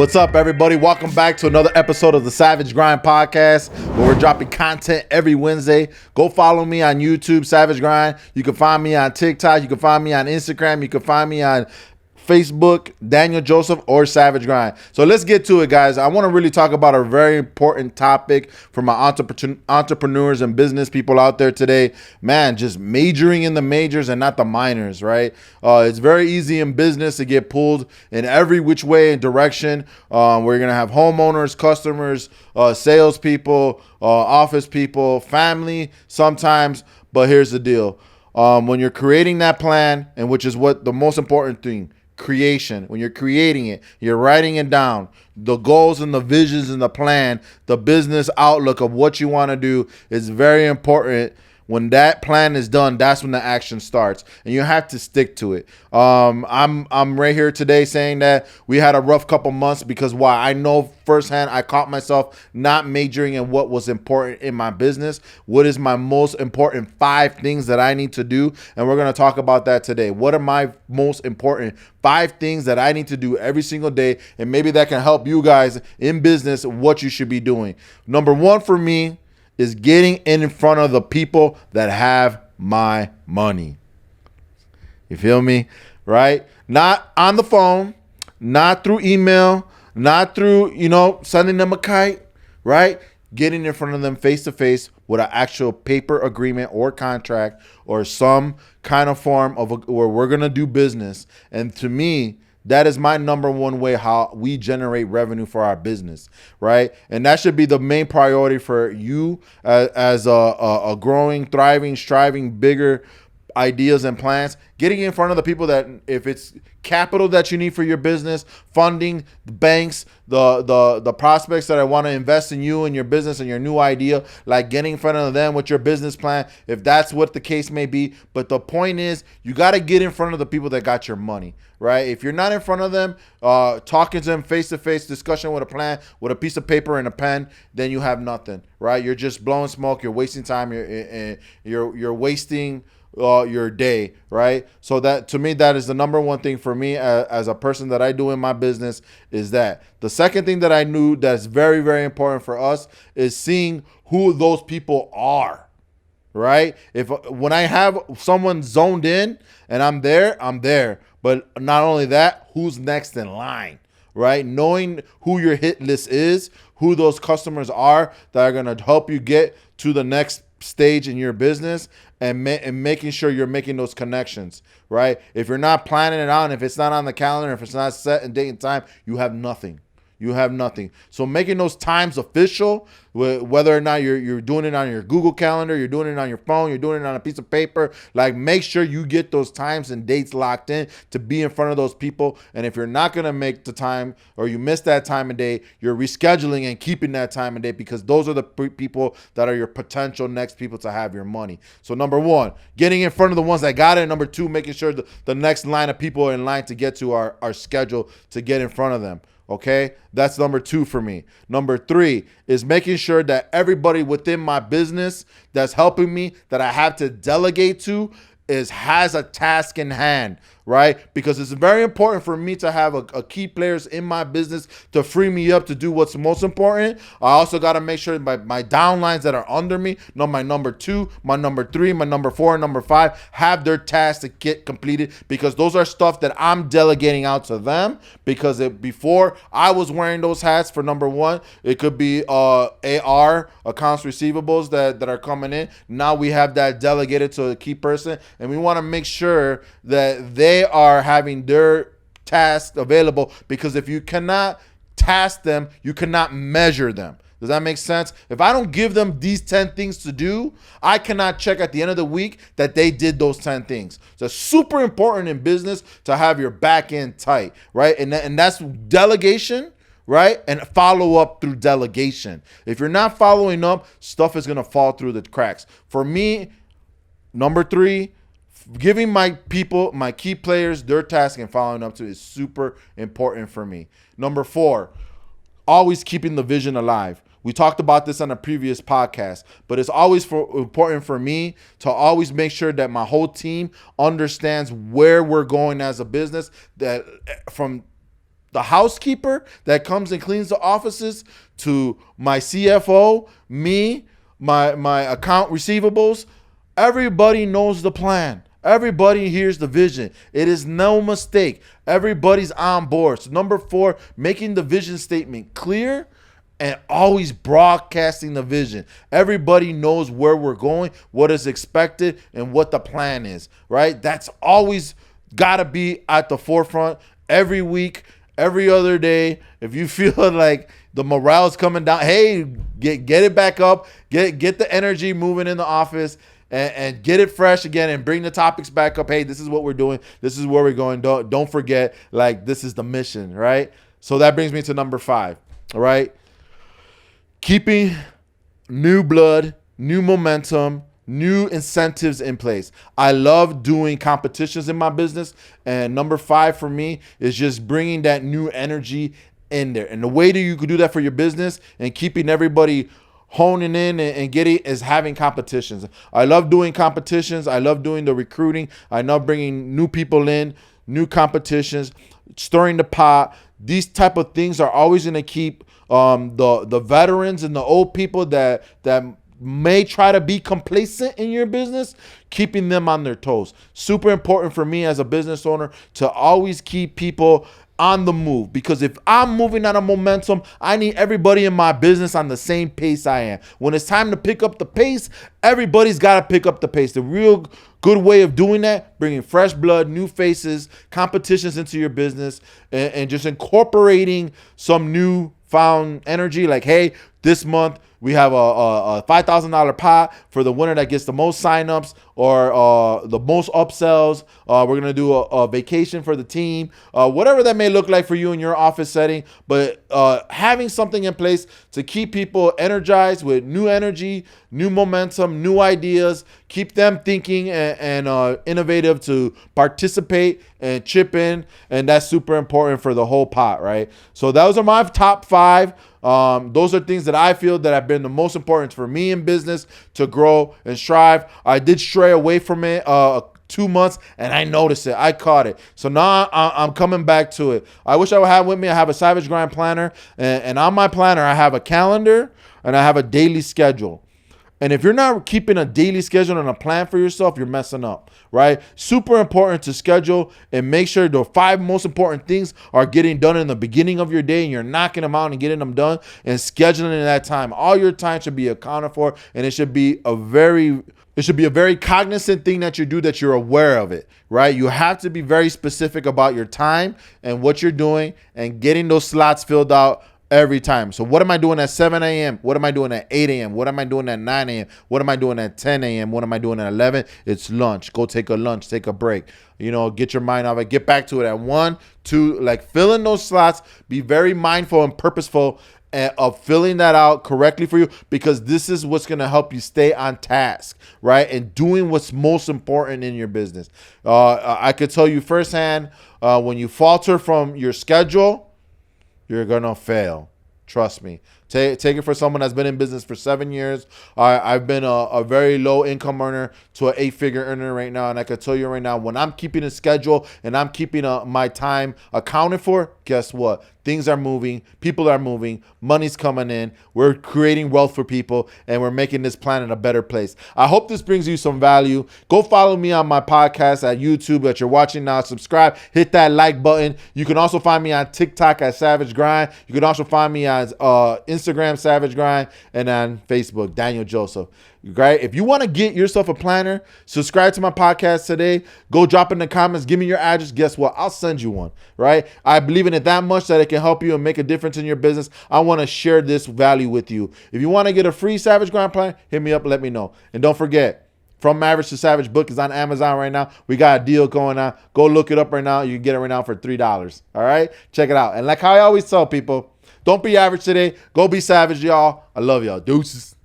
What's up, everybody? Welcome back to another episode of the Savage Grind Podcast, where we're dropping content every Wednesday. Go follow me on YouTube, Savage Grind. You can find me on TikTok. You can find me on Instagram. You can find me on Facebook, Daniel Joseph, or Savage Grind. So let's get to it, guys. I want to really talk about a very important topic for my entrepreneurs and business people out there today. Man, just majoring in the majors and not the minors, right? It's very easy in business to get pulled in every which way and direction. We're going to have homeowners, customers, salespeople, office people, family sometimes. But here's the deal. When you're creating that plan, and which is what the most important thing, creation. When you're creating it, you're writing it down, the goals and the visions and the plan, the business outlook of what you want to do is very important. When that plan is done, that's when the action starts, and you have to stick to it. I'm right here today saying that we had a rough couple months because why? I know firsthand I caught myself not majoring in what was important in my business. What is my most important 5 things that I need to do? And we're going to talk about that today. What are my most important 5 things that I need to do every single day? And maybe that can help you guys in business what you should be doing. Number 1 for me is getting in front of the people that have my money. You feel me? Right? Not on the phone, not through email, not through, sending them a kite, right? Getting in front of them face to face with an actual paper agreement or contract or some kind of form of where we're going to do business. And to me, that is my number 1 way how we generate revenue for our business, right? And that should be the main priority for you as a growing, thriving, striving, bigger ideas and plans. Getting in front of the people that, if it's capital that you need for your business, funding, the banks, the prospects that I want to invest in you and your business and your new idea, like getting in front of them with your business plan, if that's what the case may be. But the point is, you got to get in front of the people that got your money, right? If you're not in front of them, talking to them face-to-face, discussion with a plan, with a piece of paper and a pen, then you have nothing, right? You're just blowing smoke. You're wasting time. You're wasting your day, right? So that, to me, that is the number 1 thing for me as a person that I do in my business is that. The second thing that I knew that's very, very important for us is seeing who those people are, right? When I have someone zoned in and I'm there. But not only that, who's next in line, right? Knowing who your hit list is, who those customers are that are going to help you get to the next stage in your business, and making sure you're making those connections, right? If you're not planning it out, if it's not on the calendar, if it's not set in date and time, you have nothing. You have nothing. So making those times official, whether or not you're doing it on your Google Calendar, you're doing it on your phone, you're doing it on a piece of paper, like make sure you get those times and dates locked in to be in front of those people. And if you're not going to make the time or you miss that time and day, you're rescheduling and keeping that time and date, because those are the people that are your potential next people to have your money. So number 1, getting in front of the ones that got it. Number 2, making sure the next line of people in line to get to our schedule to get in front of them. Okay, that's number 2 for me. Number 3 is making sure that everybody within my business that's helping me, that I have to delegate to, has a task in hand, right? Because it's very important for me to have a key players in my business to free me up to do what's most important. I also got to make sure my downlines that are under me, my number 2, my number 3, my number 4, and number 5 have their tasks to get completed, because those are stuff that I'm delegating out to them. Because before I was wearing those hats for number 1, it could be AR, accounts receivables that are coming in. Now we have that delegated to a key person, and we want to make sure that they are having their tasks available, because if you cannot task them, you cannot measure them. Does that make sense? If I don't give them these 10 things to do, I cannot check at the end of the week that they did those 10 things. So it's super important in business to have your back end tight, right? And that's delegation, right? And follow up through delegation. If you're not following up, stuff is going to fall through the cracks. For me, number 3, giving my people, my key players, their task and following up to is super important for me. Number 4, always keeping the vision alive. We talked about this on a previous podcast, but it's always important for me to always make sure that my whole team understands where we're going as a business, that from the housekeeper that comes and cleans the offices to my CFO, me, my account receivables, everybody knows the plan. Everybody hears the vision. It is no mistake. Everybody's on board. So number 4, making the vision statement clear and always broadcasting the vision. Everybody knows where we're going, what is expected, and what the plan is, right? That's always got to be at the forefront every week, every other day. If you feel like the morale's coming down, hey, get it back up, get the energy moving in the office, and get it fresh again and bring the topics back up. Hey, this is what we're doing. This is where we're going. Don't forget, like, this is the mission, right? So that brings me to number 5, all right? Keeping new blood, new momentum, new incentives in place. I love doing competitions in my business. And number 5 for me is just bringing that new energy in there. And the way that you could do that for your business and keeping everybody honing in and getting is having competitions. I love doing competitions. I love doing the recruiting. I love bringing new people in, new competitions, stirring the pot. These type of things are always going to keep the veterans and the old people that may try to be complacent in your business, keeping them on their toes. Super important for me as a business owner to always keep people on the move, because if I'm moving on a momentum, I need everybody in my business on the same pace I am. When it's time to pick up the pace, everybody's got to pick up the pace. The real good way of doing that, bringing fresh blood, new faces, competitions into your business, and just incorporating some new found energy. Like, hey, this month we have a $5,000 pot for the winner that gets the most signups or the most upsells. We're going to do a vacation for the team, whatever that may look like for you in your office setting. But having something in place to keep people energized with new energy, new momentum, new ideas, keep them thinking and innovative to participate and chip in. And that's super important for the whole pot, right? So those are my top 5. Those are things that I feel that have been the most important for me in business to grow and strive. I did stray away from it 2 months, and I noticed it. I caught it. So now I'm coming back to it. I wish I would have with me. I have a Savage Grind planner, and on my planner, I have a calendar and I have a daily schedule. And if you're not keeping a daily schedule and a plan for yourself, you're messing up, right? Super important to schedule and make sure the 5 most important things are getting done in the beginning of your day, and you're knocking them out and getting them done and scheduling in that time. All your time should be accounted for, and it should be a very cognizant thing that you do, that you're aware of it, right? You have to be very specific about your time and what you're doing and getting those slots filled out every time. So what am I doing at 7 a.m.? What am I doing at 8 a.m.? What am I doing at 9 a.m.? What am I doing at 10 a.m.? What am I doing at 11? It's lunch. Go take a lunch, take a break. Get your mind off it. Get back to it at 1, 2, like fill in those slots. Be very mindful and purposeful of filling that out correctly for you, because this is what's going to help you stay on task, right? And doing what's most important in your business. I could tell you firsthand, when you falter from your schedule, you're going to fail. Trust me. Take it for someone that's been in business for 7 years. I've been a very low income earner to an 8-figure earner right now. And I can tell you right now, when I'm keeping a schedule and I'm keeping my time accounted for, guess what? Things are moving. People are moving. Money's coming in. We're creating wealth for people, and we're making this planet a better place. I hope this brings you some value. Go follow me on my podcast at YouTube that you're watching now. Subscribe. Hit that like button. You can also find me on TikTok at Savage Grind. You can also find me on Instagram, Savage Grind, and on Facebook, Daniel Joseph. Right? If you want to get yourself a planner, subscribe to my podcast today. Go drop in the comments. Give me your address. Guess what? I'll send you one. Right? I believe in it that much that it can help you and make a difference in your business. I want to share this value with you. If you want to get a free Savage Grind plan, hit me up. Let me know. And don't forget, From Average to Savage book is on Amazon right now. We got a deal going on. Go look it up right now. You can get it right now for $3. All right? Check it out. And like how I always tell people, don't be average today. Go be savage, y'all. I love y'all. Deuces.